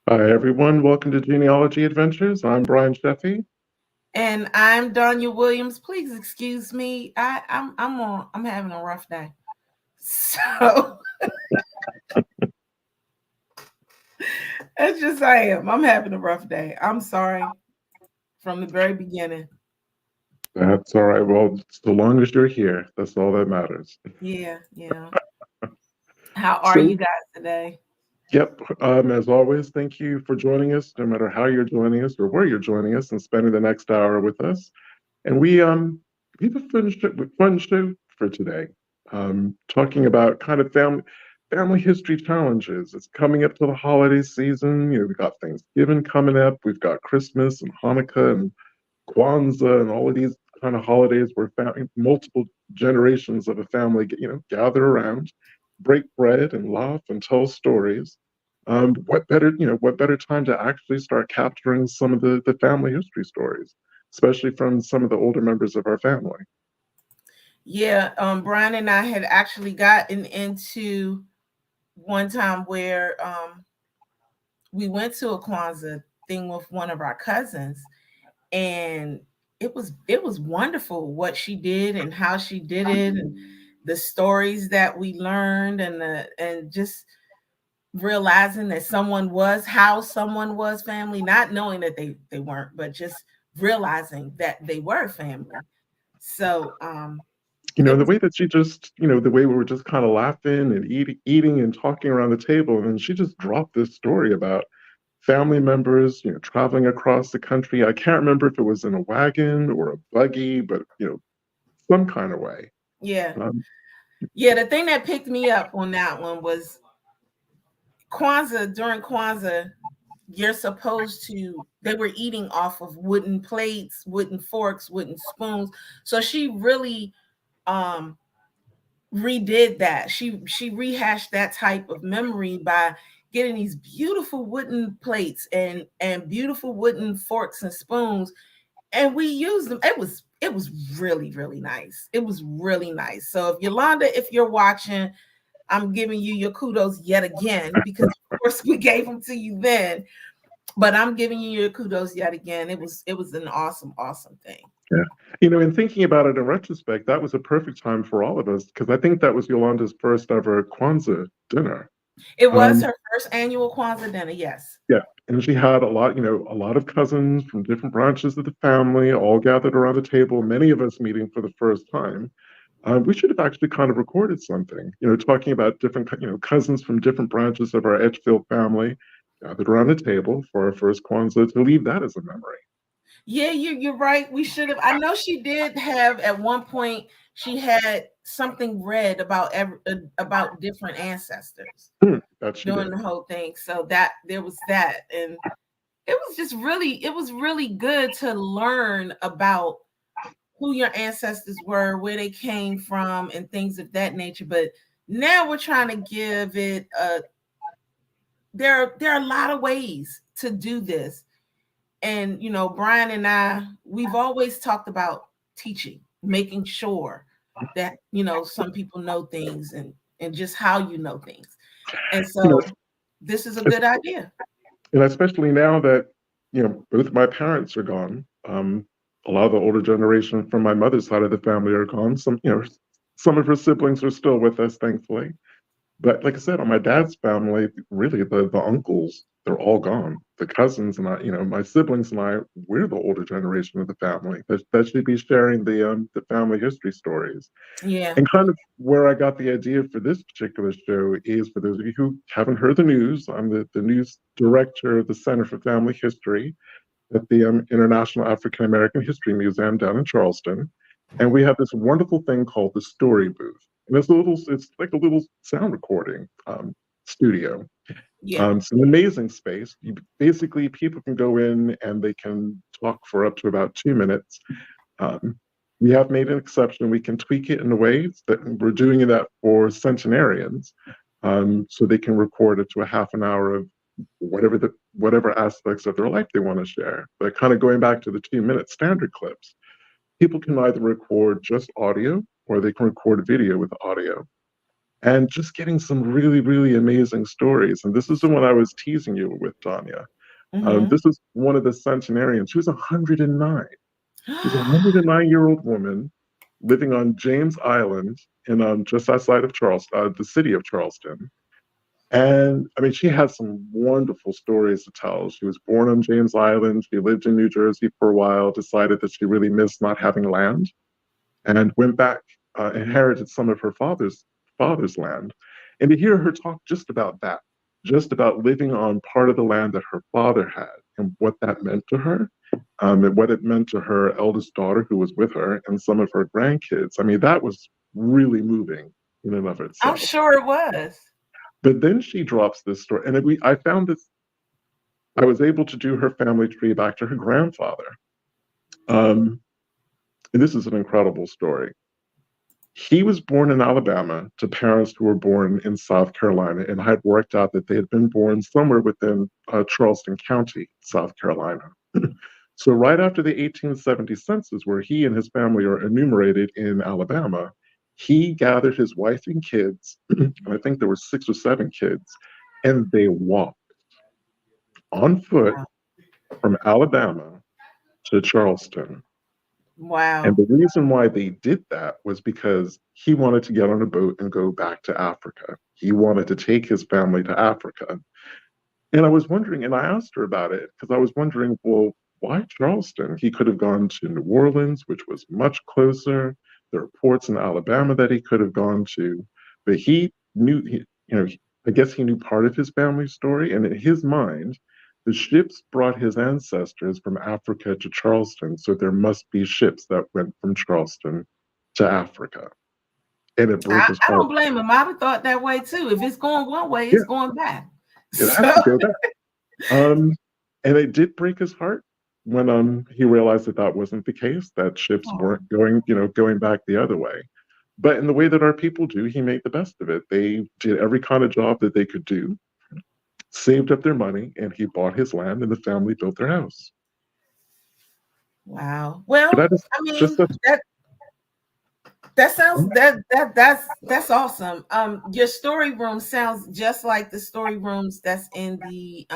Hi, everyone. Welcome to Genealogy Adventures. I'm Brian Sheffy. And I'm Donya Williams. Please excuse me. I'm having a rough day. So it's just I am. I'm having a rough day. I'm sorry from the very beginning. That's all right. Well, so long as you're here, that's all that matters. Yeah, yeah. How are So, you guys today? yep, as always, thank you for joining us, no matter how you're joining us or where you're joining us and spending the next hour with us. And we have a fun show for today, talking about kind of family history challenges. It's coming up to the holiday season. We've got Thanksgiving coming up. We've got Christmas and Hanukkah and Kwanzaa and all of these kind of holidays where multiple generations of a family, gather around, break bread and laugh and tell stories. What better time to actually start capturing some of the family history stories, especially from some of the older members of our family. Yeah, Brian and I had actually gotten into one time where we went to a Kwanzaa thing with one of our cousins, and it was wonderful what she did and how she did it, and the stories that we learned, and just realizing that someone was family, not knowing that they weren't, but just realizing that they were family. So it The was. way that she just, the way we were just kind of laughing and eating and talking around the table, and then she just dropped this story about family members, traveling across the country. I can't remember if it was in a wagon or a buggy, but some kind of way. Yeah, Um, yeah, the thing that picked me up on that one was Kwanzaa. During Kwanzaa, you're supposed to they were eating off of wooden plates, wooden forks, wooden spoons. So she really um redid that. She rehashed that type of memory by getting these beautiful wooden plates and beautiful wooden forks and spoons, and we used them. It was really nice. It was really nice. So if Yolanda, if you're watching, I'm giving you your kudos yet again, because of course we gave them to you then, but I'm giving you your kudos yet again. It was an awesome thing. yeah. In thinking about it in retrospect, that was a perfect time for all of us because I think that was Yolanda's first ever Kwanzaa dinner. It was Um, her first annual Kwanzaa dinner. Yes. yeah, and she had a lot of cousins from different branches of the family all gathered around the table, many of us meeting for the first time. We should have actually kind of recorded something, talking about different, cousins from different branches of our Edgefield family gathered around the table for our first Kwanzaa to leave that as a memory. Yeah, you're right. We should have. I know she did have at one point. She had something read about different ancestors That she during did. the whole thing. So that there was that, and it was really good to learn about who your ancestors were, where they came from, and things of that nature. But now we're trying to give it a. There are a lot of ways to do this, and Brian and I, we've always talked about teaching, making sure that some people know things, and just how you know things, and You know, so this is a good idea. and especially now that both my parents are gone. A lot of the older generation from my mother's side of the family are gone. Some of her siblings are still with us, thankfully. But like I said, on my dad's family, really the uncles, they're all gone. The cousins and I, my siblings and I, we're the older generation of the family that should be sharing the family history stories. Yeah. And kind of where I got the idea for this particular show is for those of you who haven't heard the news, I'm the news director of the Center for Family History at the International African American History Museum down in Charleston. And we have this wonderful thing called the Story Booth. And it's like a little sound recording studio. Yeah. It's an amazing space. Basically, people can go in and they can talk for up to about 2 minutes. Um, we have made an exception. We can tweak it in a way that we're doing that for centenarians, so they can record it to a half an hour of whatever aspects of their life they want to share. But kind of going back to the 2 minute standard clips, people can either record just audio or they can record video with audio. and just getting some really, really amazing stories. And this is the one I was teasing you with, Tanya. Mm-hmm. This is one of the centenarians. She was 109. She's a 109-year-old woman living on James Island in just outside of Charleston, the city of Charleston. And I mean, she has some wonderful stories to tell. She was born on James Island. She lived in New Jersey for a while, decided that she really missed not having land, and went back, inherited some of her father's land. And to hear her talk just about that, just about living on part of the land that her father had and what that meant to her, and what it meant to her eldest daughter who was with her and some of her grandkids. I mean, that was really moving in and of I'm itself. sure it was. But then she drops this story, and I found this. I was able to do her family tree back to her grandfather. Um, and this is an incredible story. He was born in Alabama to parents who were born in South Carolina, and had worked out that they had been born somewhere within Charleston County, South Carolina. So, right after the 1870 census, where he and his family are enumerated in Alabama, he gathered his wife and kids, and I think there were 6 or 7 kids, and they walked on foot Wow. from Alabama to Charleston. And Wow. the reason why they did that was because he wanted to get on a boat and go back to Africa. He wanted to take his family to Africa. And I was wondering, and I asked her about it because I was wondering, well, why Charleston? He could have gone to New Orleans, which was much closer. There are ports in Alabama that he could have gone to, but he knew, I guess he knew part of his family's story, and in his mind, the ships brought his ancestors from Africa to Charleston, so there must be ships that went from Charleston to Africa, and it broke his I heart. don't blame him. I'd have thought that way too. If it's going one way, Yeah, it's going back. it So has to go back. Um, and it did break his heart when he realized that that wasn't the case, that ships oh, weren't going back the other way. But in the way that our people do, he made the best of it. They did every kind of job that they could do, saved up their money, and he bought his land, and the family built their house. wow. But Well, that is I just mean such. that sounds that's awesome. Your story room sounds just like the story rooms that's in the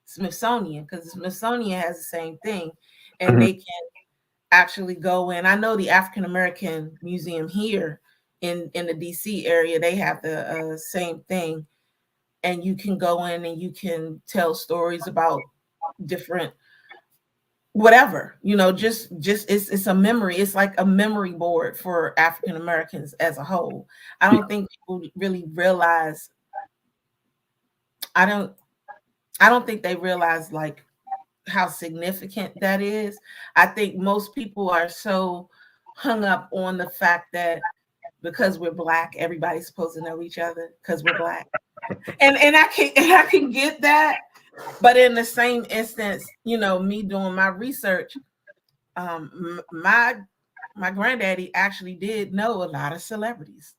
Smithsonian, because the Smithsonian has the same thing, and Mhm, they can actually go in. I know the African American Museum here in the DC area, they have the same thing, and you can go in and you can tell stories about different whatever, just it's a memory. It's like a memory board for African Americans as a whole. I yeah. don't think people really realize. I don't i don't think they realize like how significant that is. I think most people are so hung up on the fact that because we're black, everybody's supposed to know each other because we're black. And I can get that. But in the same instance, me doing my research, my granddaddy actually did know a lot of celebrities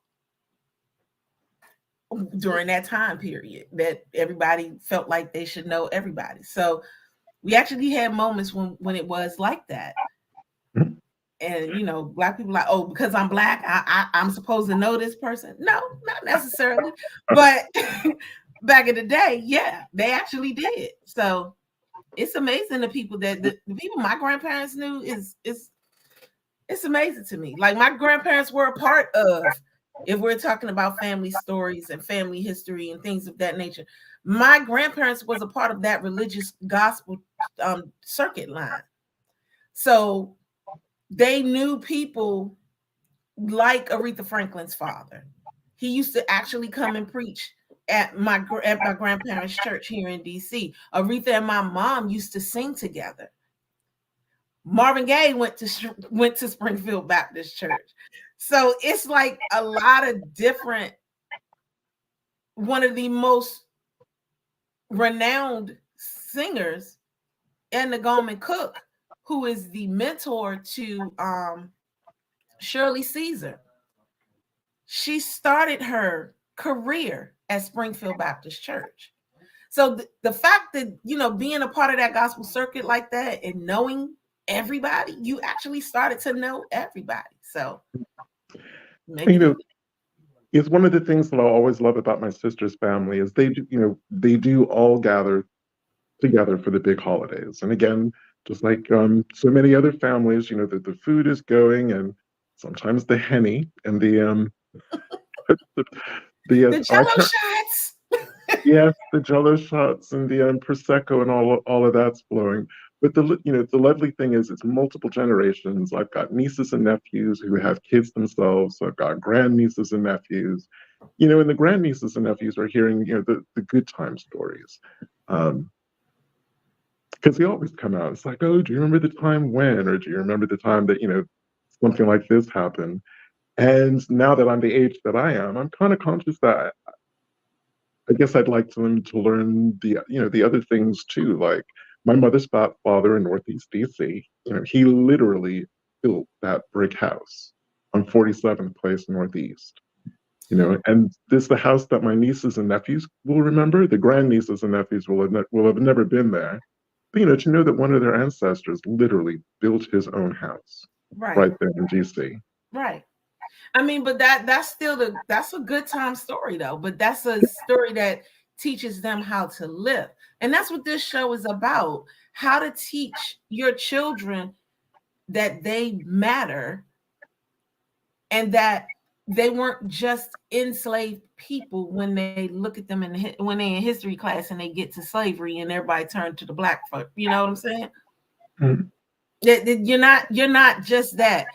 during that time period that everybody felt like they should know everybody. So we actually had moments when it was like that. Mhm. And black people like, oh, because I'm black, I'm supposed to know this person. No, not necessarily. But back in the day, yeah, they actually did. So it's amazing the people that the people my grandparents knew is it's amazing to me. Like my grandparents were a part of, if we're talking about family stories and family history and things of that nature, my grandparents was a part of that religious gospel circuit line. So they knew people like Aretha Franklin's father. He used to actually come and preach at my grandparents' church here in DC. Aretha and my mom used to sing together. Marvin Gaye went to Springfield Baptist Church. So it's like a lot of different. One of the most renowned singers, Edna Goldman Cook, who is the mentor to Shirley Caesar. She started her career at Springfield Baptist Church. So the fact that being a part of that gospel circuit like that and knowing everybody, you actually started to know everybody. So You maybe know, they It's one of the things that I always love about my sister's family is they do all gather together for the big holidays. And again, just like so many other families, the food is going, and sometimes the henny and the, the The I Jello can't. shots. Yes, the Jello shots and the prosecco and all of that's flowing. But the lovely thing is it's multiple generations. I've got nieces and nephews who have kids themselves. So I've got grandnieces and nephews, and the grandnieces and nephews are hearing the good time stories. Because they always come out. It's like, oh, do you remember the time when, or do you remember the time that something like this happened? And now that I'm the age that I am, I'm kind of conscious that I guess I'd like them to learn the other things too. Like my mother's father in Northeast DC, he literally built that brick house on 47th Place Northeast. And this is the house that my nieces and nephews will remember. The grandnieces and nephews will have never been there. But to know that one of their ancestors literally built his own house Right, right there in DC. right. I mean, but that's a good time story though. But that's a story that teaches them how to live. And that's what this show is about. How to teach your children that they matter and that they weren't just enslaved people when they look at them when they're in history class and they get to slavery and everybody turned to the black folk. You know what I'm saying? Mhm. That you're not just that.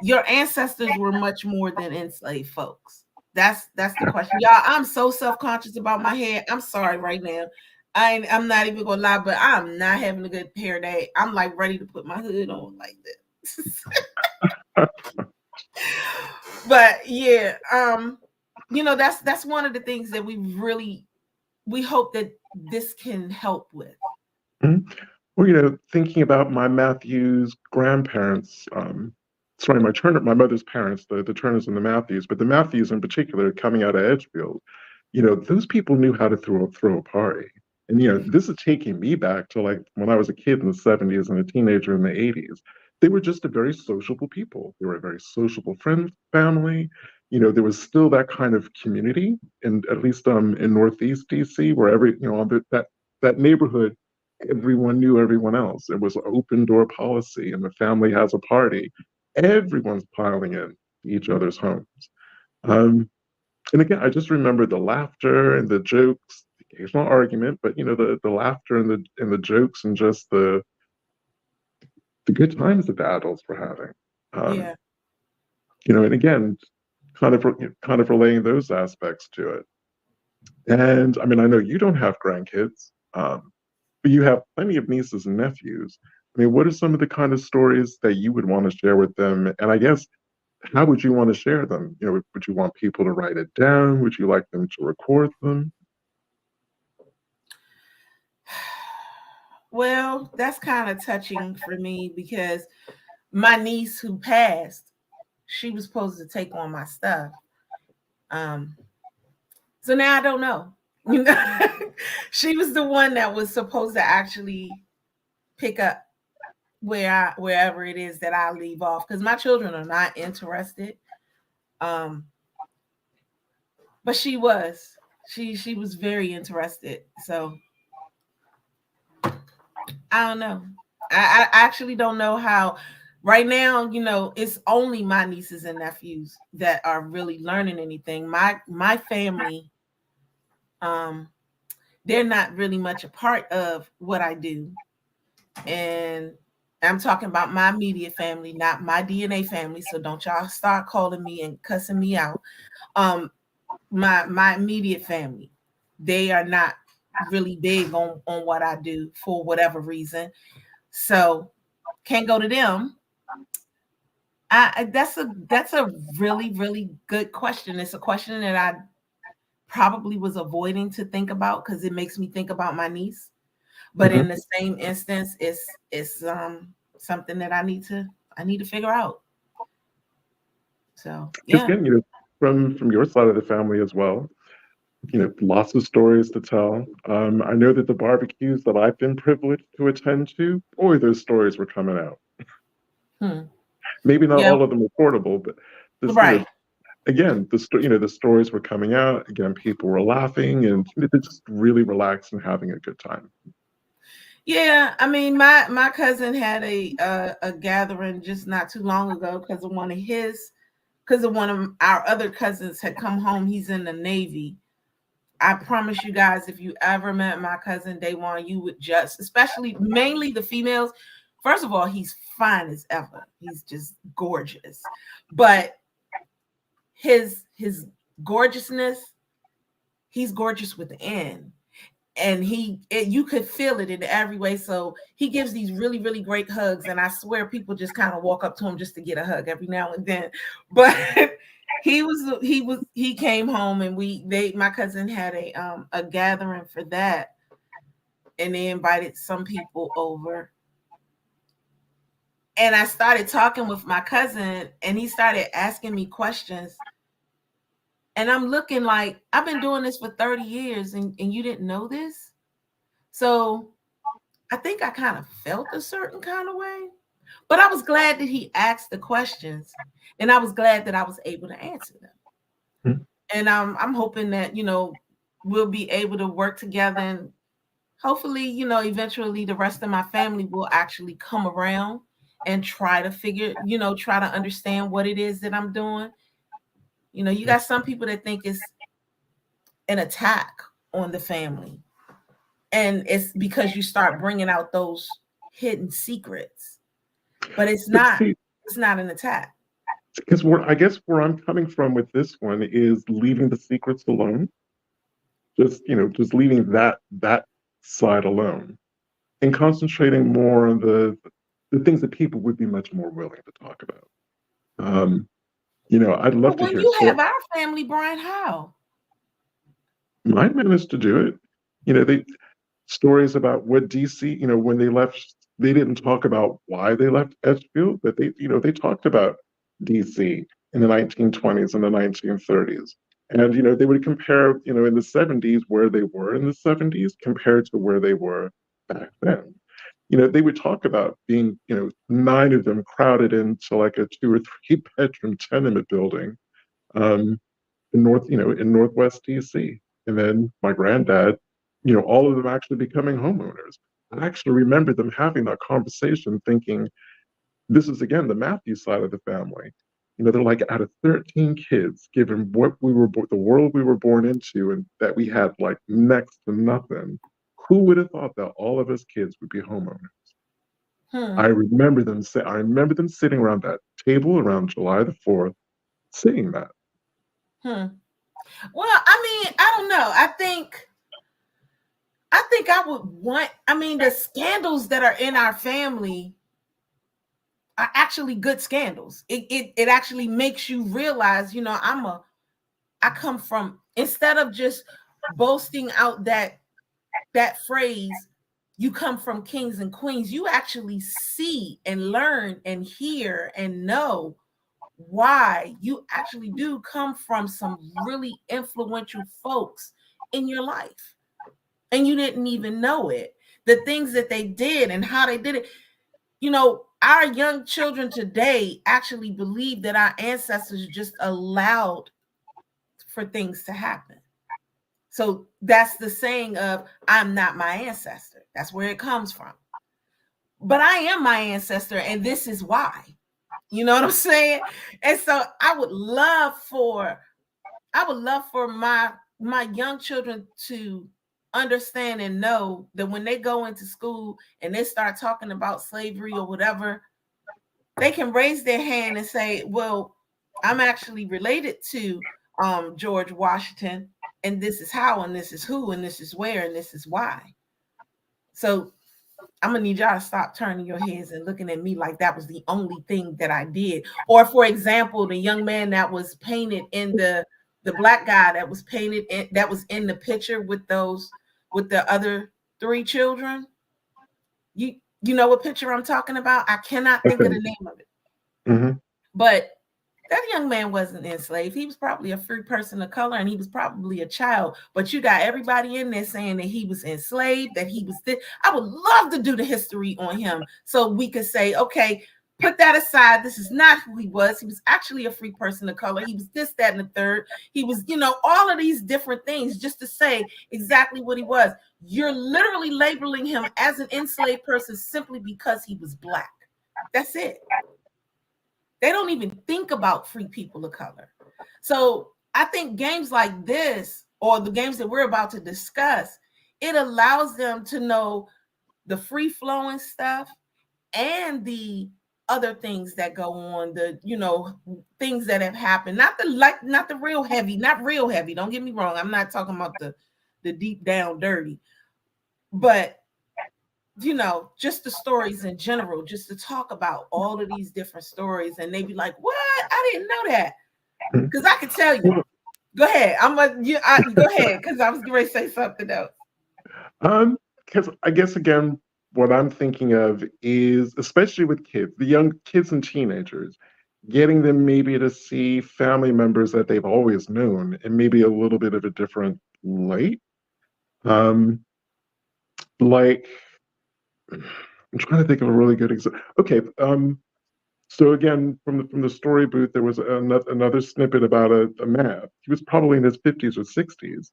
Your ancestors were much more than enslaved folks. That's the question, y'all. I'm so self-conscious about my hair. I'm sorry right now. I'm not even gonna lie, but I'm not having a good hair day. I'm like ready to put my hood on like this. But yeah, that's one of the things that we hope that this can help with. Mhm. Well, thinking about my Matthews grandparents, sorry, my mother's parents, the Turners and the Matthews, but the Matthews in particular coming out of Edgefield, those people knew how to throw a party. And, this is taking me back to like when I was a kid in the 70s and a teenager in the 80s. They were just a very sociable people. They were a very sociable friend family. There was still that kind of community, and at least in Northeast DC, where that neighborhood everyone knew everyone else. It was an open door policy, and the family has a party. Everyone's piling in to each other's homes. Um, and again, I just remember the laughter and the jokes, the occasional argument, but the laughter and the jokes and just the good times that the adults were having. Um, Yeah. and again, kind of relaying those aspects to it. And I mean, I know you don't have grandkids, but you have plenty of nieces and nephews. I mean, what are some of the kind of stories that you would want to share with them? And I guess, how would you want to share them? Would you want people to write it down? Would you like them to record them? Well, that's kind of touching for me because my niece who passed, she was supposed to take on my stuff. Um, so now I don't know. She was the one that was supposed to actually pick up wherever it is that I leave off because my children are not interested. Um, but she was very interested. So I don't know. I actually don't know how. Right now, it's only my nieces and nephews that are really learning anything. My family, um, they're not really much a part of what I do, and I'm talking about my immediate family, not my DNA family. So don't y'all start calling me and cussing me out. Um, my immediate family, they are not really big on what I do for whatever reason. So can't go to them. That's a really really good question. It's a question that I probably was avoiding to think about because it makes me think about my niece. But Mhm. in the same instance, it's something that I need to figure out. So Because yeah, again, from your side of the family as well, lots of stories to tell. I know that the barbecues that I've been privileged to attend to, boy, those stories were coming out. hmm. Maybe not Yeah, all of them are portable, but just right. again, the stories were coming out. Again, people were laughing and they're just really relaxed and having a good time. Yeah, I mean, my cousin had a gathering just not too long ago because of one of our other cousins had come home. He's in the Navy. I promise you guys, if you ever met my cousin Day One, you would just, especially mainly the females. First of all, he's fine as ever. He's just gorgeous. But his gorgeousness, he's gorgeous within. And you could feel it in every way. So he gives these really, really great hugs. And I swear people just kind of walk up to him just to get a hug every now and then. But he came home and my cousin had a gathering for that. And they invited some people over. And I started talking with my cousin and he started asking me questions. And I'm looking like, I've been doing this for 30 years and you didn't know this? So I think I kind of felt a certain kind of way, but I was glad that he asked the questions and I was glad that I was able to answer them. Mm-hmm. And I'm hoping that, we'll be able to work together and hopefully, eventually the rest of my family will actually come around and try to understand what it is that I'm doing. You got some people that think it's an attack on the family. And it's because you start bringing out those hidden secrets. But it's not an attack. Because I guess where I'm coming from with this one is leaving the secrets alone. Just leaving that side alone and concentrating more on the things that people would be much more willing to talk about. I'd love to hear. When you have our family, Brian, how? Mine managed to do it. They stories about what DC, when they left, they didn't talk about why they left Edgefield, but they talked about DC in the 1920s and the 1930s. And, they would compare, in the 70s, where they were in the 70s compared to where they were back then. They would talk about being, 9 of them crowded into like a 2 or 3 bedroom tenement building in Northwest DC. And then my granddad, all of them actually becoming homeowners. I actually remember them having that conversation thinking, this is again the Matthews side of the family. They're like, out of 13 kids, given what the world we were born into and that we had like next to nothing, who would have thought that all of us kids would be homeowners? I remember them sitting around that table around July the 4th, saying that. Well, I mean, I don't know. I think I would want, the scandals that are in our family are actually good scandals. It actually makes you realize, I come from, instead of just boasting out that phrase, you come from kings and queens, you actually see and learn and hear and know why you actually do come from some really influential folks in your life. And you didn't even know it. The things that they did and how they did it. Our young children today actually believe that our ancestors just allowed for things to happen. So that's the saying of, I'm not my ancestor. That's where it comes from. But I am my ancestor, and this is why. You know what I'm saying? And so I would love for my young children to understand and know that when they go into school and they start talking about slavery or whatever, they can raise their hand and say, well, I'm actually related to George Washington, and this is how, and this is who, and this is where, and this is why. So I'm gonna need y'all to stop turning your heads and looking at me like that was the only thing that I did. Or for example, the young man that was painted in the black guy that was painted that was in the picture with the other 3 children. You know what picture I'm talking about? I cannot think of the name of it. Mm-hmm. But that young man wasn't enslaved. He was probably a free person of color, and he was probably a child. But you got everybody in there saying that he was enslaved, that he was this. I would love to do the history on him so we could say, okay, put that aside. This is not who he was. He was actually a free person of color. He was this, that, and the third. He was, all of these different things just to say exactly what he was. You're literally labeling him as an enslaved person simply because he was Black. That's it. They don't even think about free people of color. So I think games like this, or the games that we're about to discuss, it allows them to know the free flowing stuff and the other things that go on, the things that have happened, not the real heavy, not real heavy, don't get me wrong, I'm not talking about the deep down dirty, but just the stories in general, just to talk about all of these different stories, and they be like, what, I didn't know that, because I could tell you. Go ahead, go ahead, because I was going to say something else. Because I guess, again, what I'm thinking of is, especially with kids, the young kids and teenagers, getting them maybe to see family members that they've always known in maybe a little bit of a different light. Like, I'm trying to think of a really good example. Okay, so again, from the story booth, there was another snippet about a man. He was probably in his 50s or 60s,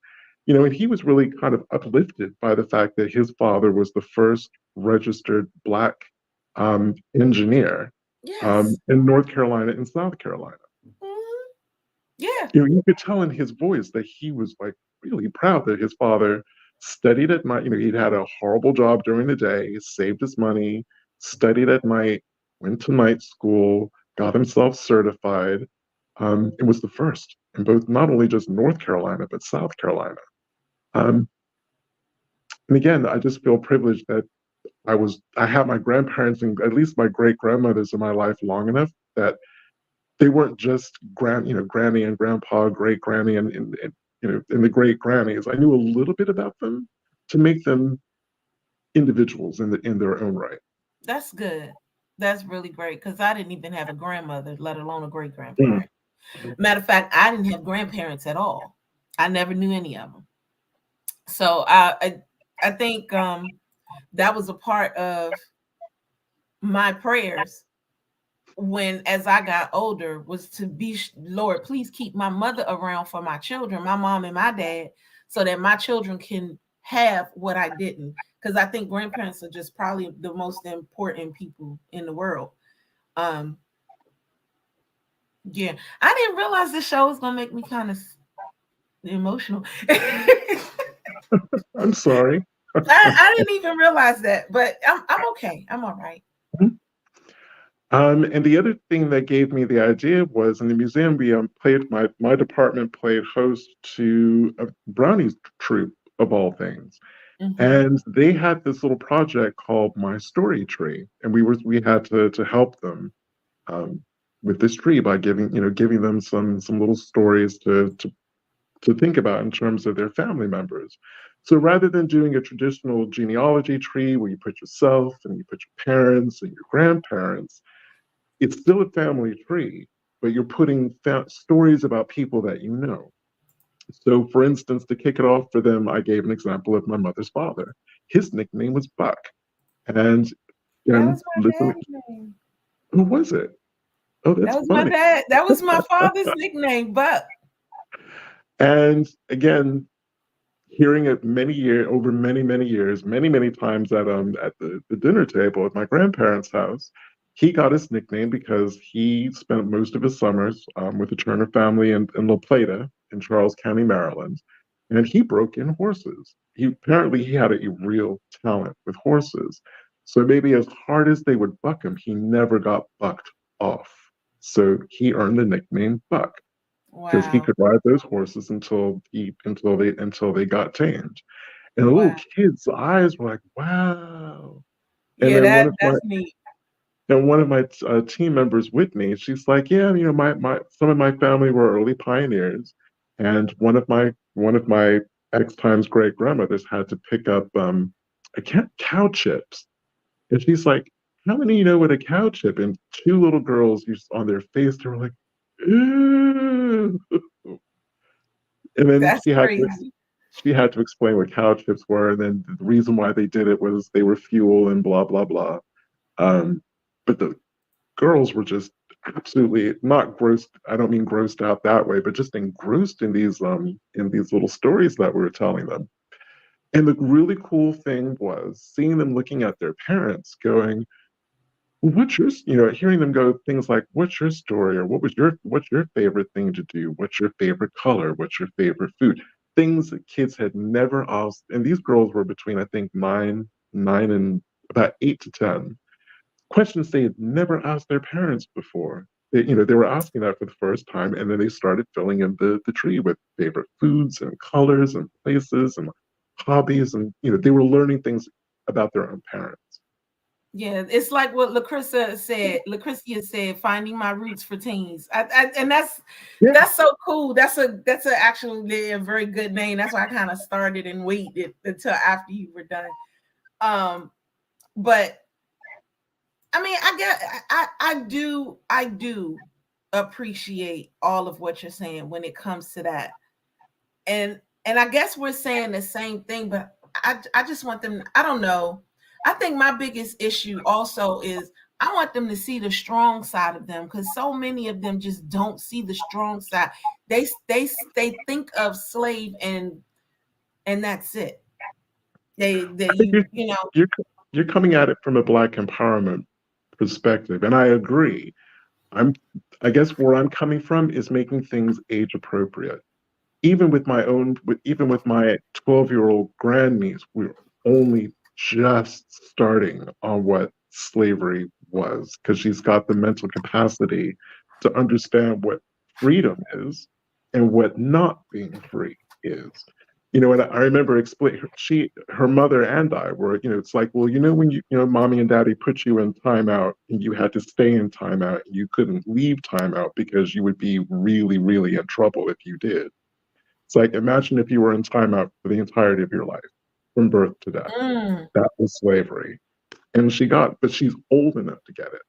and he was really kind of uplifted by the fact that his father was the first registered Black engineer Yes. in North Carolina and South Carolina. Mm-hmm. Yeah. You could tell in his voice that he was like really proud that his father studied at night. He'd had a horrible job during the day, saved his money, studied at night, went to night school, got himself certified. It was the first in both, not only just North Carolina, but South Carolina. And again, I just feel privileged that I had my grandparents and at least my great grandmothers in my life long enough that they weren't just granny and grandpa, great granny, and the great grannies. I knew a little bit about them to make them individuals in their own right. That's good. That's really great, because I didn't even have a grandmother, let alone a great Mm. grandparent. Matter of fact, I didn't have grandparents at all. I never knew any of them. So I think that was a part of my prayers when, as I got older, was to be, Lord, please keep my mother around for my children, my mom and my dad, so that my children can have what I didn't. Because I think grandparents are just probably the most important people in the world. Um, yeah, I didn't realize this show was gonna make me kind of emotional. I'm sorry. I didn't even realize that, but I'm okay. I'm all right. And the other thing that gave me the idea was in the museum, we played my department played host to a brownies troupe of all things, and they had this little project called My Story Tree, and we had to help them with this tree by giving them some little stories to think about in terms of their family members. So rather than doing a traditional genealogy tree where you put yourself and you put your parents and your grandparents, it's still a family tree, but you're putting stories about people that you know. So, for instance, to kick it off for them, I gave an example of my mother's father. His nickname was Buck. And That was my literally, dad's name. who was it? Oh, That that's was my funny. dad. That was my father's nickname, Buck. And again, hearing it over many years, many times at the dinner table at my grandparents' house, he got his nickname because he spent most of his summers with the Turner family in La Plata in Charles County, Maryland, and he broke in horses. He had a real talent with horses. So maybe as hard as they would buck him, he never got bucked off. So he earned the nickname Buck because he Wow. could ride those horses until they got tamed. And the little Wow. kid's eyes were like, "Wow!" And Yeah, then that's neat. one of my team members with me, she's like, "Yeah, my some of my family were early pioneers, and one of my X times great grandmothers had to pick up cow chips." And she's like, "How many you know what a cow chip?" And two little girls used on their face, they were like, "Ew." And then That's crazy. she had to explain what cow chips were, and then the reason why they did it was they were fuel and blah blah blah. Um, but girls were just absolutely not grossed. I don't mean grossed out that way, but just engrossed in these little stories that we were telling them. And the really cool thing was seeing them looking at their parents going, well, what's your, hearing them go things like, what's your story? Or what's your favorite thing to do? What's your favorite color? What's your favorite food? Things that kids had never asked. And these girls were between, I think, nine and about 8 to 10. Questions they had never asked their parents before. They were asking that for the first time, and then they started filling in the tree with favorite foods and colors and places and hobbies, and they were learning things about their own parents. Yeah, it's like what Lucretia said, finding my roots for teens. And Yeah, that's so cool. That's actually a very good name. That's why I kind of started and waited until after you were done. But I mean, I do appreciate all of what you're saying when it comes to that. And I guess we're saying the same thing, but I just want them, I don't know. I think my biggest issue also is I want them to see the strong side of them, because so many of them just don't see the strong side. They think of slave and that's it. They I think you know. you're you're coming at it from a Black empowerment perspective, and I agree. I'm I guess where I'm coming from is making things age appropriate. Even with my 12-year-old grandniece, we're only just starting on what slavery was, because she's got the mental capacity to understand what freedom is and what not being free is. And I remember explain her mother and I were, it's like, well, when mommy and daddy put you in timeout and you had to stay in timeout and you couldn't leave timeout because you would be really, really in trouble if you did. It's like, imagine if you were in timeout for the entirety of your life, from birth to death. Mm. That was slavery. And but she's old enough to get it.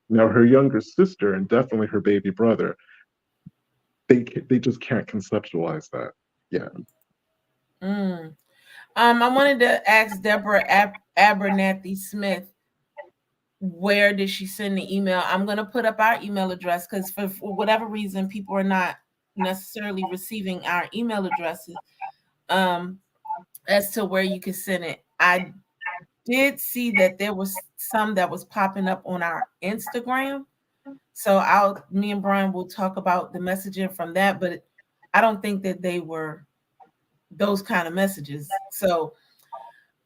Now, her younger sister and definitely her baby brother, they just can't conceptualize that. Yeah. Mm. I wanted to ask Deborah Abernathy Smith, where did she send the email? I'm going to put up our email address, because for whatever reason, people are not necessarily receiving our email addresses as to where you can send it. I did see that there was some that was popping up on our Instagram. So me and Brian will talk about the messaging from that, but I don't think that they were those kind of messages. So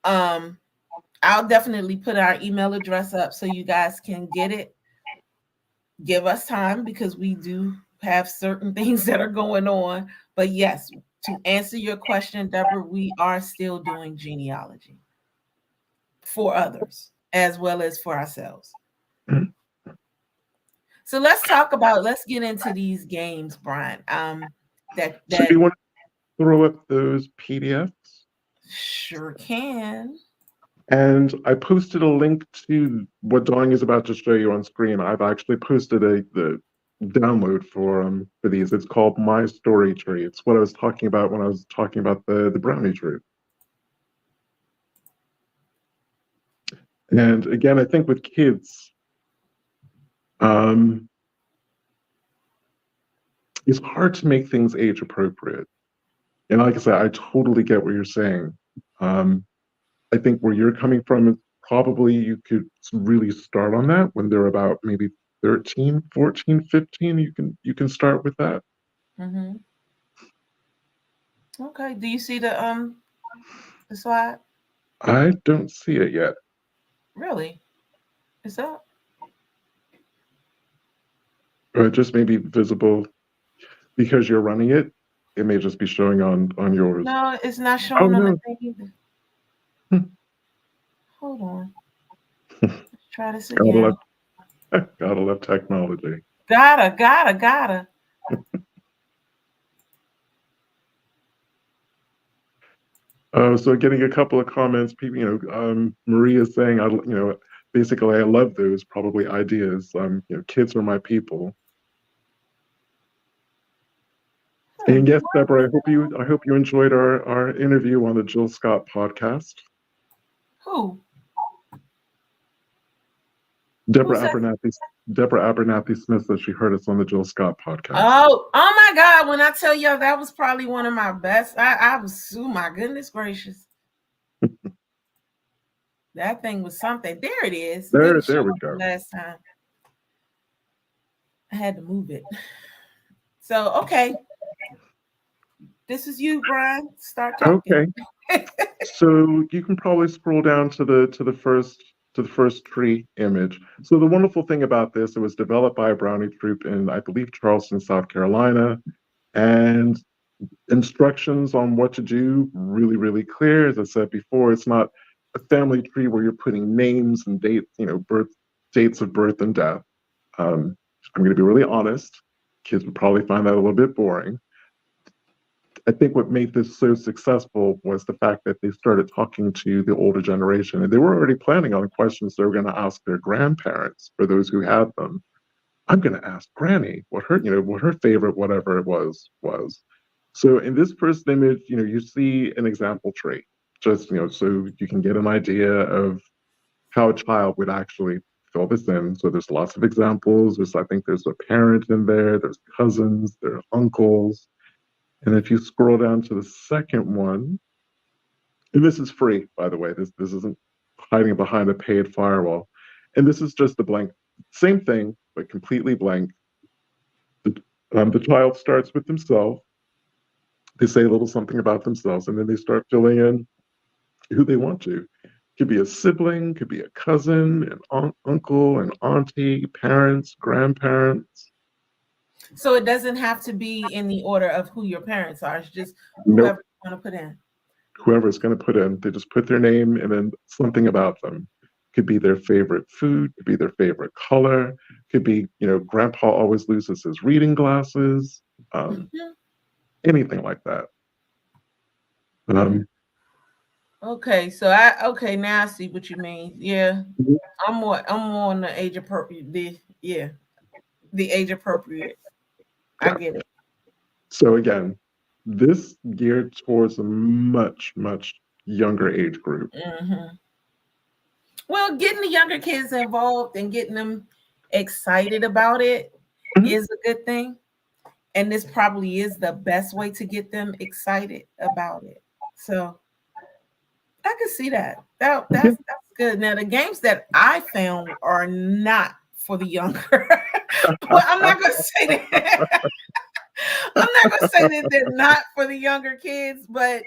I'll definitely put our email address up so you guys can get it. Give us time, because we do have certain things that are going on. But yes, to answer your question, Deborah, we are still doing genealogy for others as well as for ourselves. So let's get into these games, Brian. So do you want to throw up those PDFs? Sure can. And I posted a link to what Dawn is about to show you on screen. I've actually posted the download for these. It's called My Story Tree. It's what I was talking about when I was talking about the brownie tree. And again, I think with kids, it's hard to make things age appropriate. And like I said, I totally get what you're saying. I think where you're coming from is probably you could really start on that when they're about maybe 13, 14, 15. You can start with that. Mm-hmm. Okay. Do you see the slide? I don't see it yet. Really? Is that? Or it just may be visible because you're running it. It may just be showing on yours. No, it's not Oh showing on the no. thing either. Hold on. Let's try this again. Gotta love technology. Gotta. So getting a couple of comments, people, Maria saying, basically, I love those probably ideas. Kids are my people. And yes, Deborah, I hope you enjoyed our interview on the Jill Scott podcast. Who? Deborah Abernathy. Deborah Abernathy Smith said she heard us on the Jill Scott podcast. Oh my God! When I tell y'all that was probably one of my best, I was, oh my goodness gracious, that thing was something. There it is. There Didn't show we up go. last time. I had to move it. So okay, this is you, Brian. Start talking. Okay. So you can probably scroll down to the first tree image. So the wonderful thing about this, it was developed by a Brownie troop in, I believe, Charleston, South Carolina, and instructions on what to do really, really clear. As I said before, it's not a family tree where you're putting names and dates, dates of birth and death. I'm going to be really honest. Kids would probably find that a little bit boring. I think what made this so successful was the fact that they started talking to the older generation, and they were already planning on questions they were going to ask their grandparents for those who had them. I'm going to ask Granny what her favorite whatever it was. So in this first image, you see an example tree, just so you can get an idea of how a child would actually fill this in. So there's lots of examples. I think there's a parent in there. There's cousins. There are uncles. And if you scroll down to the second one, and this is free, by the way, this isn't hiding behind a paid firewall. And this is just the blank, same thing, but completely blank. The child starts with themselves. They say a little something about themselves, and then they start filling in who they want to. Could be a sibling, could be a cousin, an uncle, an auntie, parents, grandparents. So it doesn't have to be in the order of who your parents are. It's just Nope. whoever you want to put in. Whoever's going to put in, they just put their name and then something about them. Could be their favorite food, could be their favorite color, could be, grandpa always loses his reading glasses, anything like that. Okay, so now I see what you mean. Yeah, I'm more on the age appropriate. The age appropriate. I get it. So again, this geared towards a much, much younger age group. Mm-hmm. Well, getting the younger kids involved and getting them excited about it is a good thing. And this probably is the best way to get them excited about it. So I can see that. That's good. Now the games that I found are not for the younger. Well, I'm not gonna say that. I'm not gonna say that they're not for the younger kids, but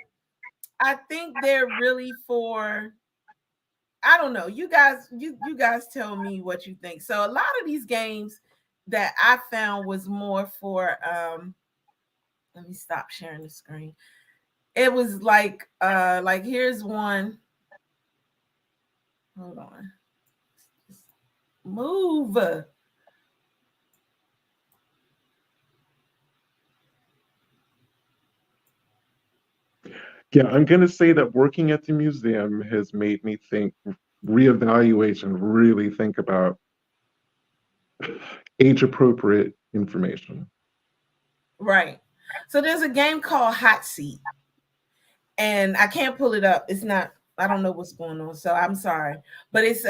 I think they're really for, I don't know. You guys tell me what you think. So a lot of these games that I found was more for let me stop sharing the screen. It was like here's one. Hold on. Move. Yeah, I'm going to say that working at the museum has made me reevaluate and really think about age-appropriate information. Right. So there's a game called Hot Seat, and I can't pull it up. It's not. I don't know what's going on, so I'm sorry. But it's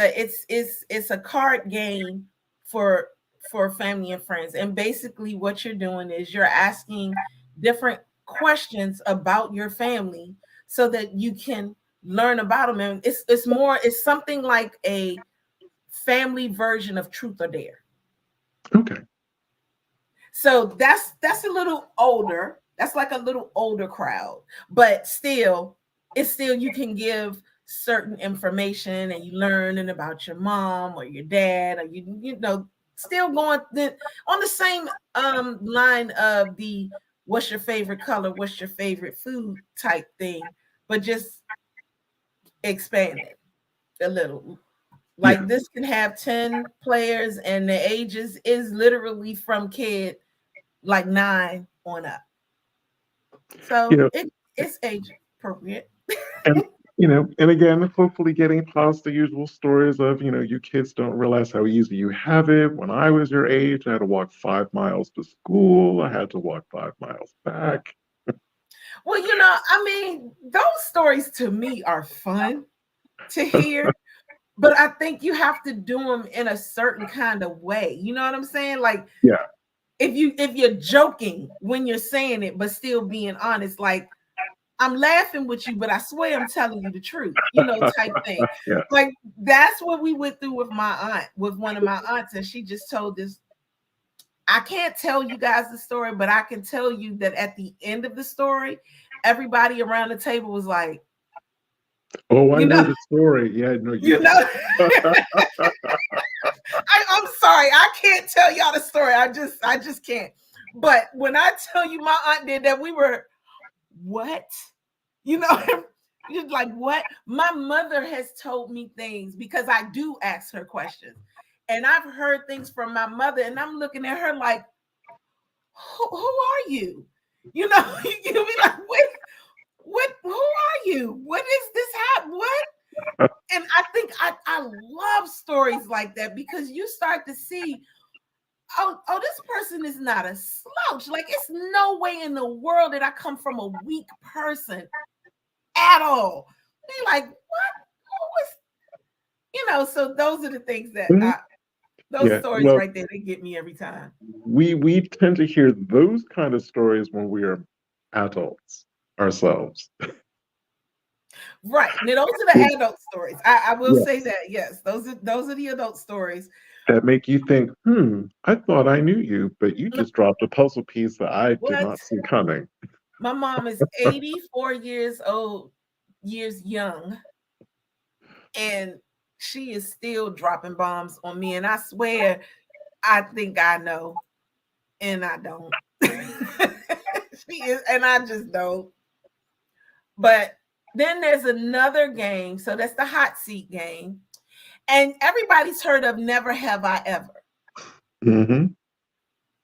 a card game for family and friends, and basically what you're doing is you're asking different questions about your family so that you can learn about them. And it's something like a family version of Truth or Dare. Okay. So that's a little older. That's like a little older crowd, but still, you can give certain information and you learning about your mom or your dad, or still going on the same line of the what's your favorite color, what's your favorite food type thing, but just expand it a little. Like this can have 10 players, and the ages is literally from kid like 9 on up. So it's age appropriate. And and again, hopefully getting past the usual stories of, you kids don't realize how easy you have it. When I was your age, I had to walk 5 miles to school. I had to walk 5 miles back. Well, those stories to me are fun to hear, but I think you have to do them in a certain kind of way. You know what I'm saying? Like Yeah. if you're joking when you're saying it, but still being honest, like I'm laughing with you, but I swear I'm telling you the truth, type thing. Yeah. Like that's what we went through with my aunt, with one of my aunts, and she just told this. I can't tell you guys the story, but I can tell you that at the end of the story, everybody around the table was like, Oh, I you know know, the story. Yeah, no, you. you know. I'm sorry, I can't tell y'all the story. I just can't. But when I tell you my aunt did that, we were what? You know, just like what? My mother has told me things because I do ask her questions. And I've heard things from my mother, and I'm looking at her like, who are you? You know, you be like, who are you? What is this what? And I think I love stories like that because you start to see, oh, this person is not a slouch. Like it's no way in the world that I come from a weak person at all. Be like, what? Who was, so those are the things that Mhm. those Yeah. stories Well, right there, they get me every time. we tend to hear those kind of stories when we are adults ourselves. Right. Now those are the adult stories. I will say Yes. that. Yes, those are the adult stories. That make you think, I thought I knew you, but you just dropped a puzzle piece that I did What? not see coming. My mom is 84 years old, years young, and she is still dropping bombs on me. And I swear, I think I know, and I don't. She is, and I just don't. But then there's another game. So that's the hot seat game. And everybody's heard of Never Have I Ever. Mm-hmm.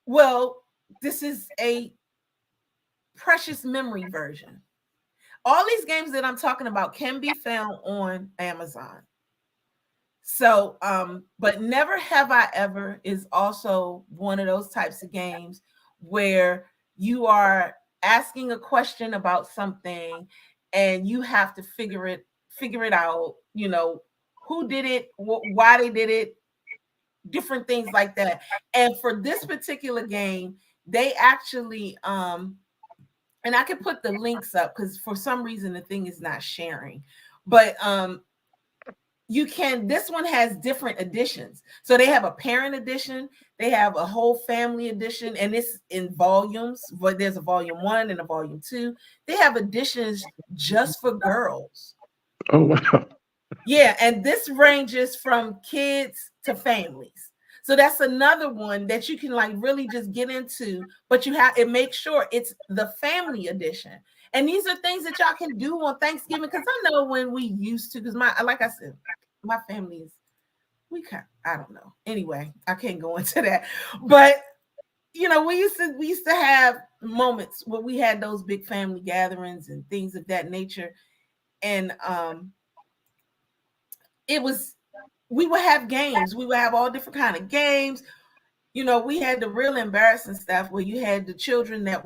Well, this is a precious memory version. All these games that I'm talking about can be found on Amazon. So, but Never Have I Ever is also one of those types of games where you are asking a question about something and you have to figure it out, who did it, why they did it, different things like that. And for this particular game, they actually and I can put the links up because for some reason the thing is not sharing. But this one has different editions. So they have a parent edition, they have a whole family edition, and it's in volumes. But there's a volume 1 and a volume 2. They have editions just for girls. Oh, wow. Yeah, and this ranges from kids to families. So that's another one that you can like really just get into, but you have it make sure it's the family edition. And these are things that y'all can do on Thanksgiving because I know when we used to, because like I said, my family is I don't know. Anyway, I can't go into that. But we used to have moments where we had those big family gatherings and things of that nature. And we would have games. We would have all different kind of games. We had the real embarrassing stuff where you had the children that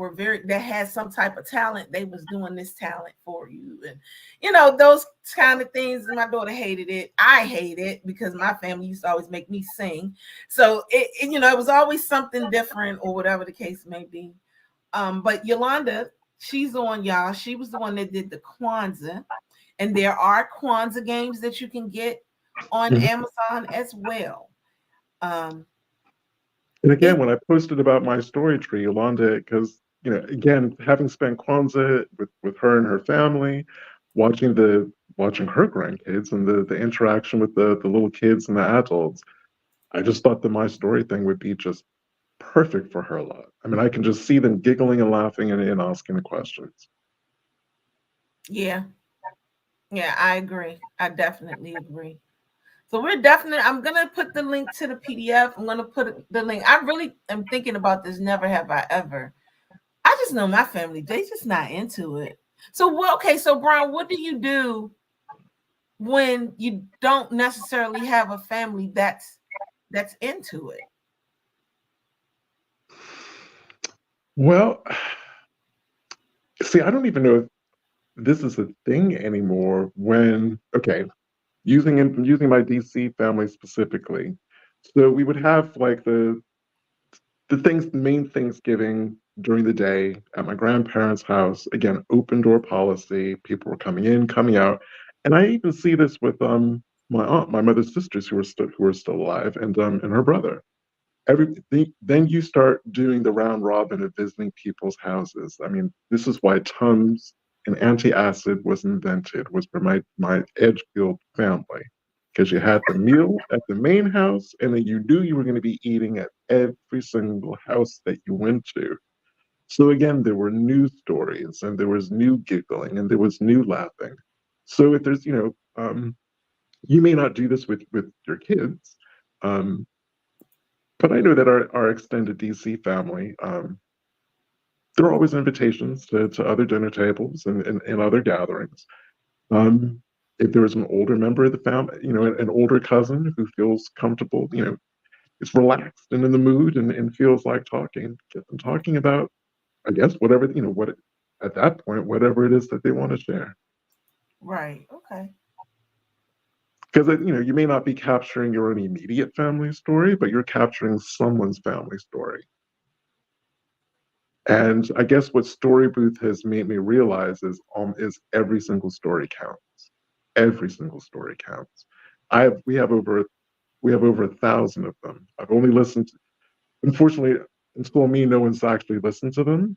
had some type of talent. They was doing this talent for you. And, those kind of things. My daughter hated it. I hate it because my family used to always make me sing. So it was always something different or whatever the case may be. But Yolanda, she's on, y'all. She was the one that did the Kwanzaa. And there are Kwanzaa games that you can get on Mhm. Amazon as well. And again, when I posted about my story tree, Yolanda, because again, having spent Kwanzaa with her and her family, watching her grandkids and the interaction with the little kids and the adults, I just thought that my story thing would be just perfect for her lot. I mean, I can just see them giggling and laughing and asking the questions. Yeah. Yeah, I agree. I definitely agree. So I'm going to put the link to the PDF. I'm going to put the link. I really am thinking about this Never Have I Ever. I just know my family, they just not into it. So, okay, so Brian, what do you do when you don't necessarily have a family that's into it? Well, see, I don't even know if this is a thing anymore. Okay, using my DC family specifically. So we would have like the main Thanksgiving during the day at my grandparents' house. Again, open door policy. People were coming in, coming out, and I even see this with my aunt, my mother's sisters who are still alive, and her brother. Then you start doing the round robin of visiting people's houses. I mean, this is why Tums and antacid was invented, was for my Edgefield family, because you had the meal at the main house, and then you knew you were going to be eating at every single house that you went to. So again, there were new stories, and there was new giggling, and there was new laughing. So if there's, you may not do this with your kids, um, but I know that our extended DC family, there are always invitations to other dinner tables and other gatherings. Um, if there is an older member of the family, an older cousin who feels comfortable, is relaxed and in the mood and feels like talking, get them talking about, I guess, whatever, at that point, whatever it is that they want to share. Right. Okay. Because, you may not be capturing your own immediate family story, but you're capturing someone's family story. And I guess what Story Booth has made me realize is every single story counts. Every single story counts. I have we have over 1,000 of them. I've only listened to, unfortunately, until me, no one's actually listened to them.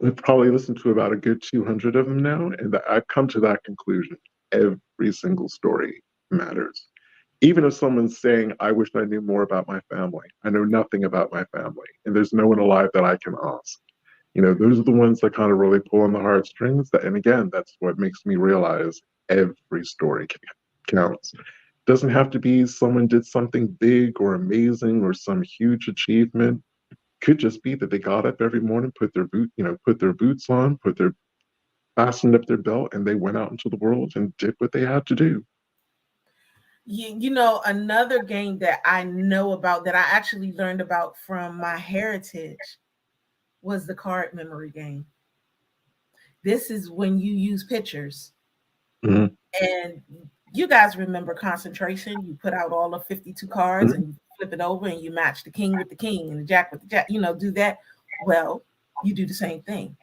I've probably listened to about a good 200 of them now, and I've come to that conclusion. Every single story matters. Even if someone's saying, I wish I knew more about my family, I know nothing about my family, and there's no one alive that I can ask. Those are the ones that kind of really pull on the heartstrings. And again, that's what makes me realize every story counts. Doesn't have to be someone did something big or amazing or some huge achievement. Could just be that they got up every morning, put their boots on, fastened up their belt, and they went out into the world and did what they had to do. Another game that I know about that I actually learned about from my heritage was the card memory game. This is when you use pictures. Mm-hmm. And you guys remember concentration. You put out all the 52 cards Mm-hmm. and you flip it over and you match the king with the king and the jack with the jack, do that. Well, you do the same thing,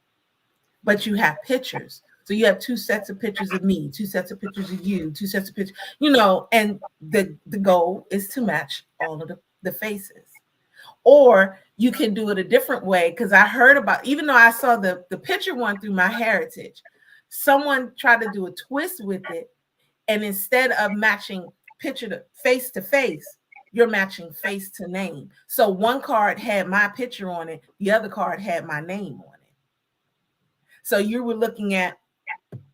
but you have pictures. So you have two sets of pictures of me, two sets of pictures of you, two sets of pictures, and the goal is to match all of the faces. Or you can do it a different way, because I heard about, even though I saw the picture one through my heritage, someone tried to do a twist with it. And instead of matching picture to face, you're matching face to name. So one card had my picture on it, the other card had my name on it. So you were looking at,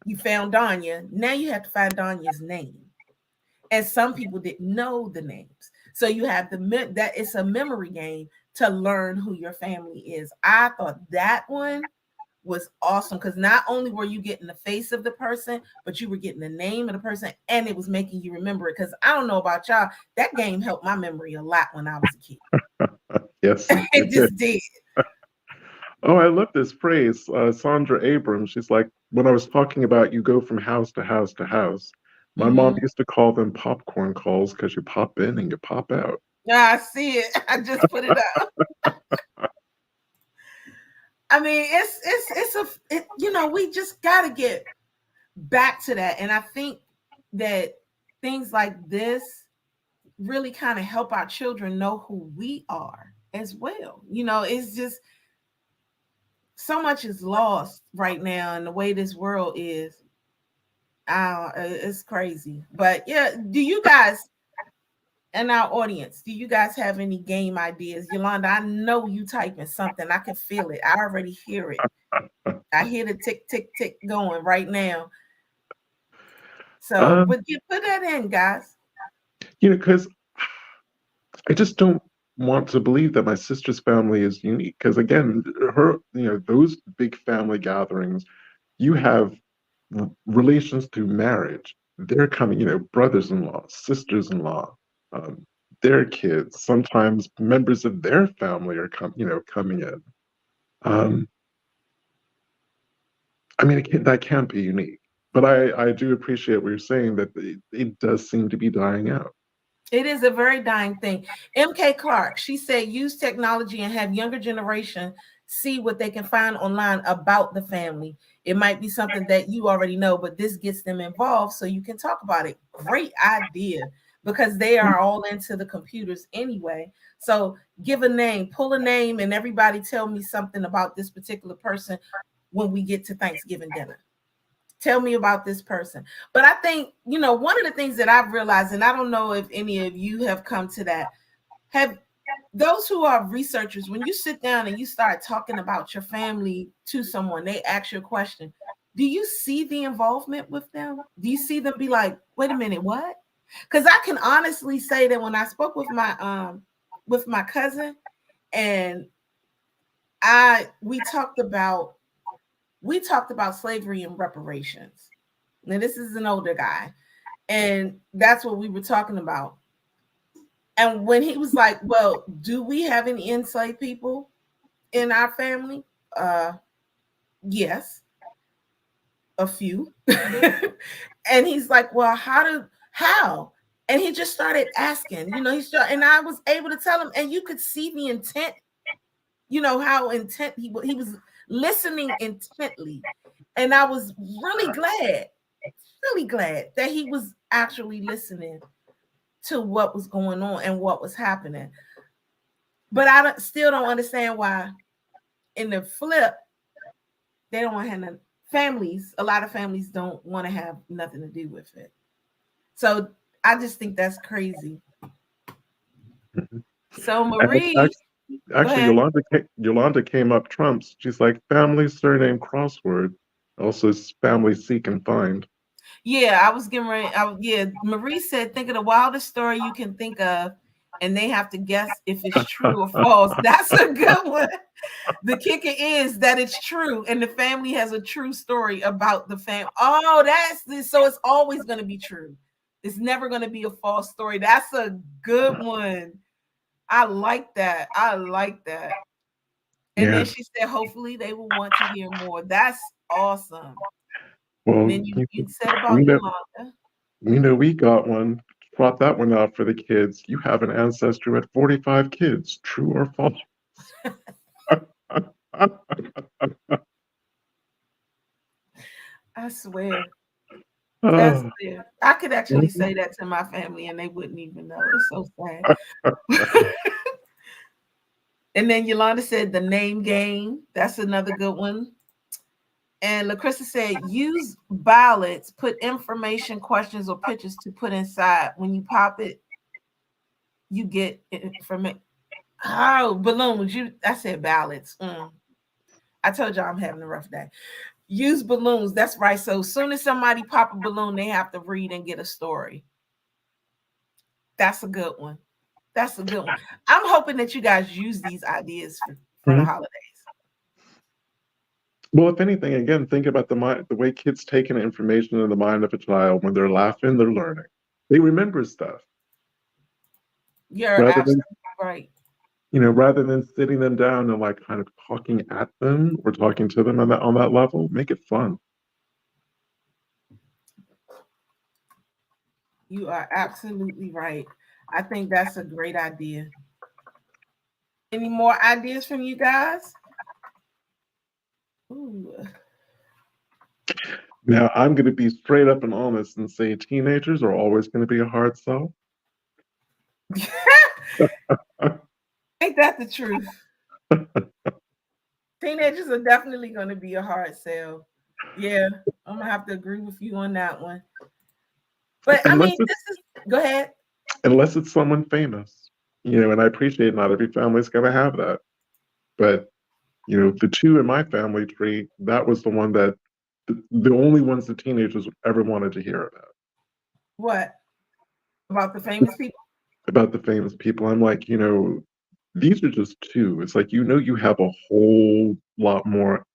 you found Danya. Now you have to find Danya's name. And some people didn't know the names. So you have that it's a memory game to learn who your family is. I thought that one was awesome, because not only were you getting the face of the person, but you were getting the name of the person, and it was making you remember it. Because I don't know about y'all, that game helped my memory a lot when I was a kid. Yes, It just did. Oh, I love this phrase. Sandra Abrams, she's like, when I was talking about you go from house to house to house, my mom used to call them popcorn calls because you pop in and you pop out. Yeah, I see it. I just put it up. I mean, we just got to get back to that. And I think that things like this really kind of help our children know who we are as well. It's just so much is lost right now, and the way this world is, it's crazy. But yeah, do you guys and our audience, do you guys have any game ideas? Yolanda, I know you typing something. I can feel it. I already hear it. I hear the tick, tick, tick going right now. So, but you put that in, guys. Because I just don't want to believe that my sister's family is unique. Because again, those big family gatherings, you have relations through marriage. They're coming, brothers-in-law, sisters-in-law, their kids. Sometimes members of their family are coming in. I mean, that can't be unique. But I do appreciate what you're saying, that it does seem to be dying out. It is a very dying thing. MK Clark, she said, use technology and have younger generation see what they can find online about the family. It might be something that you already know, but this gets them involved so you can talk about it. Great idea, because they are all into the computers anyway. So give a name, pull a name, and everybody tell me something about this particular person when we get to Thanksgiving dinner. Tell me about this person. But I think, one of the things that I've realized, and I don't know if any of you have come to that, have those who are researchers, when you sit down and you start talking about your family to someone, they ask you a question. Do you see the involvement with them? Do you see them be like, wait a minute, what? Because I can honestly say that when I spoke with my cousin, and we talked about slavery and reparations. Now, this is an older guy, and that's what we were talking about. And when he was like, well, do we have any enslaved people in our family? Yes, a few. And he's like, well, how? And he just started asking, and I was able to tell him, and you could see the intent, how intent he was listening intently. And I was really glad that he was actually listening to what was going on and what was happening. But I still don't understand why, in the flip, they don't want to have none. A lot of families don't want to have nothing to do with it. So I just think that's crazy. Mhm. So Marie, Actually, Yolanda came up trumps. She's like, family surname crossword. Also, family seek and find. yeah, I was getting ready. Marie said, think of the wildest story you can think of, and they have to guess if it's true or false. That's a good one. The kicker is that it's true, and the family has a true story about the family. Oh, so it's always going to be true. It's never going to be a false story. That's a good one. I like that. And Yeah. then she said, hopefully they will want to hear more. That's awesome. And Well, then you said we about know, Yolanda. we got one. Brought that one out for the kids. You have an ancestry with 45 kids. True or false? I swear. That's Oh. weird. I could actually say that to my family and they wouldn't even know. It's so sad. And then Yolanda said the name game. That's another good one. And LaCrista said, use ballots, put information, questions, or pictures to put inside. When you pop it, you get information. Oh, balloons. I said ballots. I told y'all I'm having a rough day. Use balloons. That's right. So as soon as somebody pop a balloon, they have to read and get a story. That's a good one. I'm hoping that you guys use these ideas for the holidays. Well, if anything, again, think about the way kids take in information in the mind of a child. When they're laughing, they're learning. They remember stuff. You're Rather than, absolutely right. rather than sitting them down and like kind of talking at them or talking to them on that level, make it fun. You are absolutely right. I think that's a great idea. Any more ideas from you guys? Ooh. Now, I'm going to be straight up and honest and say teenagers are always going to be a hard sell. Ain't that the truth? Teenagers are definitely going to be a hard sell. Yeah, I'm going to have to agree with you on that one. But go ahead. Unless it's someone famous, and I appreciate not every family's going to have that. But, the two in my family tree, that was the one that the only ones the teenagers ever wanted to hear about. What? About the famous people? About the famous people. I'm like, these are just two. It's like, you have a whole lot more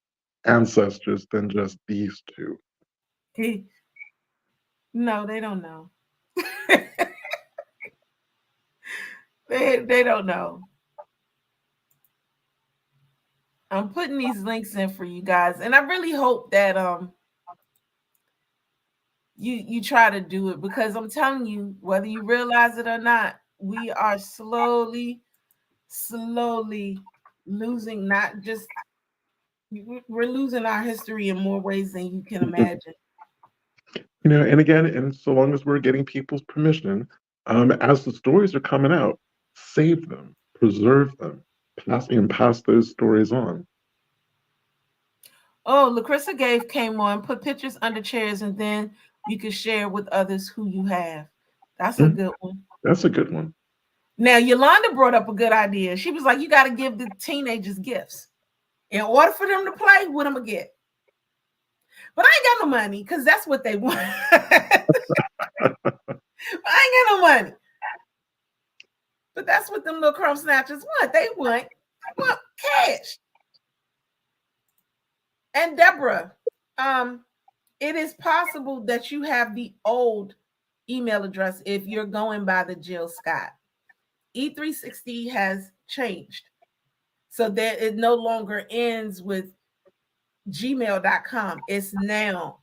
ancestors than just these two. No, they don't know. They don't know. I'm putting these links in for you guys, and I really hope that you try to do it, because I'm telling you, whether you realize it or not, we are slowly losing, not just, we're losing our history in more ways than you can imagine. And again, and so long as we're getting people's permission, as the stories are coming out, save them, preserve them, pass those stories on. Oh, Lacrissa came on, put pictures under chairs, and then you can share with others who you have. That's a good one. That's a good one. Now, Yolanda brought up a good idea. She was like, you got to give the teenagers gifts. In order for them to play, what am I get? But I ain't got no money, because that's what they want. I ain't got no money. But that's what them little crumb snatchers want. They want cash. And Deborah, it is possible that you have the old email address if you're going by the Jill Scott. E360 has changed, so that it no longer ends with gmail.com. It's now,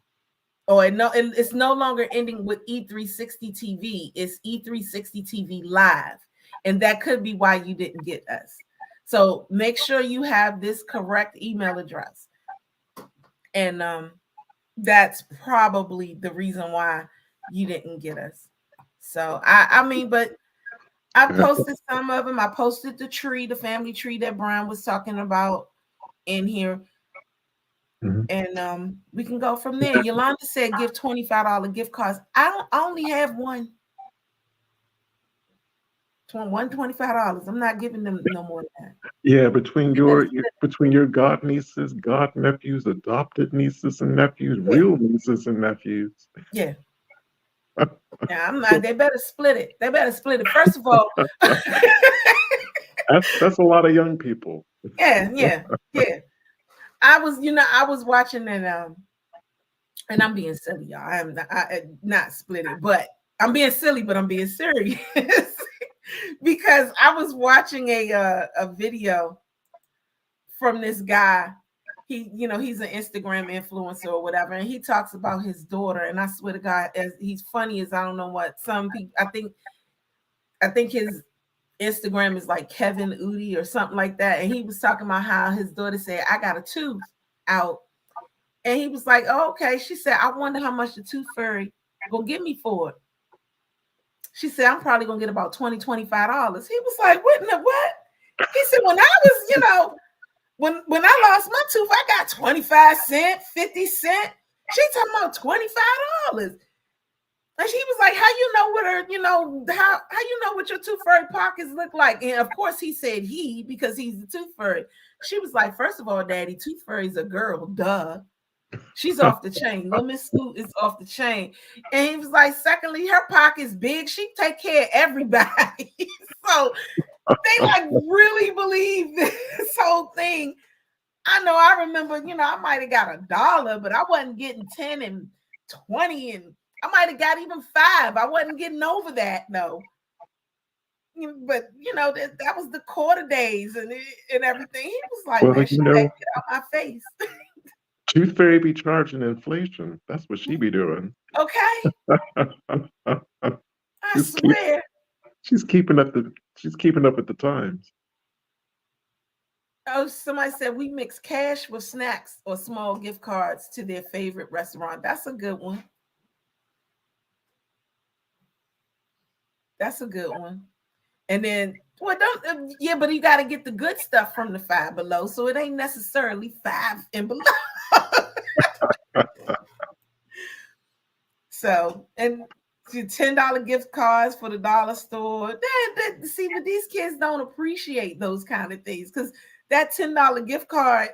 it's no longer ending with E360 TV. It's E360 TV Live, and that could be why you didn't get us. So make sure you have this correct email address, and that's probably the reason why you didn't get us. So I mean, but I posted some of them. I posted the family tree that Brian was talking about in here. And we can go from there. Yolanda said give $25 gift cards. I only have one. $25. I'm not giving them no more than that. Yeah, between your god nieces, god nephews, adopted nieces and nephews, real nieces and nephews. Yeah. Yeah, I'm not. They better split it. First of all, that's a lot of young people. Yeah. I was watching and I'm being silly, y'all. I'm not split it, but I'm being silly, but I'm being serious. Because I was watching a video from this guy. He's an Instagram influencer or whatever, and he talks about his daughter. And I swear to God, as he's funny as I don't know what. Some people, I think his Instagram is like Kevin Udi or something like that. And he was talking about how his daughter said, "I got a tooth out," and he was like, "Oh, okay." She said, "I wonder how much the tooth fairy gonna give me for it." She said, "I'm probably gonna get about $20, $25. He was like, "What in the what?" He said, "When I was, when I lost my tooth, I got 25 cents, 50 cents. She talking about $25. And she was like, "How you know what how you know what your tooth fairy pockets look like?" And of course he said because he's the tooth fairy. She was like, "First of all, Daddy, tooth fairy's a girl, duh. She's off the chain. Little Miss Scoot is off the chain." And he was like, "Secondly, her pocket's big. She take care of everybody." So they like really believe this whole thing. I know I remember, I might have got $1, but I wasn't getting 10 and 20, and I might have got even 5. I wasn't getting over that, no. But that was the quarter days and everything. He was like, well, "Man, she can't get out my face." Tooth fairy be charging inflation. That's what she be doing. Okay. I swear. She's keeping up with the times. Oh, somebody said we mix cash with snacks or small gift cards to their favorite restaurant. That's a good one. That's a good one. And then, but you got to get the good stuff from the Five Below, so it ain't necessarily 5 and below. So, and $10 gift cards for the dollar store. See, but these kids don't appreciate those kind of things, because that $10 gift card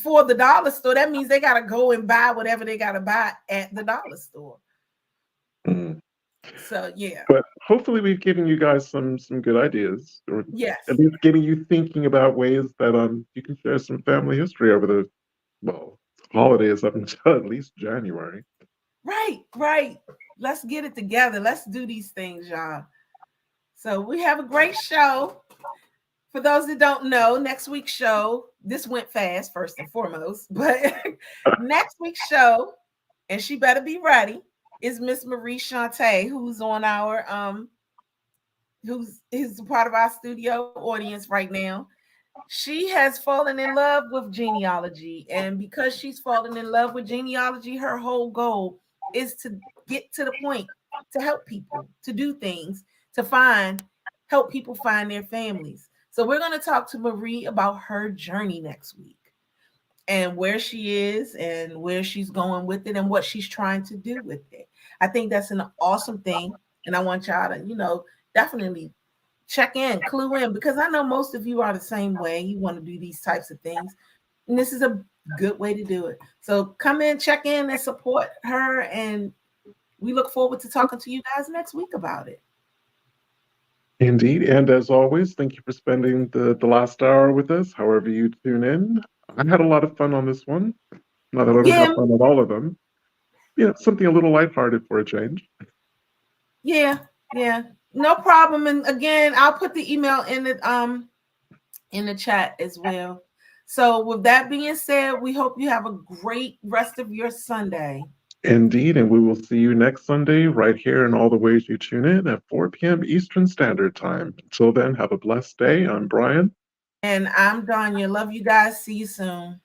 for the dollar store, that means they got to go and buy whatever they got to buy at the dollar store. So yeah, but hopefully we've given you guys some good ideas, or yes, at least getting you thinking about ways that you can share some family history over the holidays up until at least January. Right. Let's get it together. Let's do these things, y'all. So we have a great show. For those that don't know, next week's show, this went fast first and foremost, but next week's show, and she better be ready, is Miss Marie Shante, who's on our who's a part of our studio audience right now. She has fallen in love with genealogy, and because she's fallen in love with genealogy, her whole goal is to get to the point to help people, to do things, to find help people find their families. So we're going to talk to Marie about her journey next week and where she is and where she's going with it and what she's trying to do with it. I think that's an awesome thing, and I want y'all to, definitely check in, clue in, because I know most of you are the same way. You want to do these types of things, and this is a good way to do it. So come in, check in, and support her, and we look forward to talking to you guys next week about it. Indeed. And as always, thank you for spending the last hour with us, however you tune in. I had a lot of fun on this one. Not that I don't Yeah, have fun on all of them. Yeah, something a little lighthearted for a change. yeah, no problem. And again, I'll put the email in the chat as well. So with that being said, we hope you have a great rest of your Sunday. Indeed, and we will see you next Sunday right here in all the ways you tune in at 4 p.m. Eastern Standard Time. Until then, have a blessed day. I'm Brian. And I'm Danya. Love you guys. See you soon.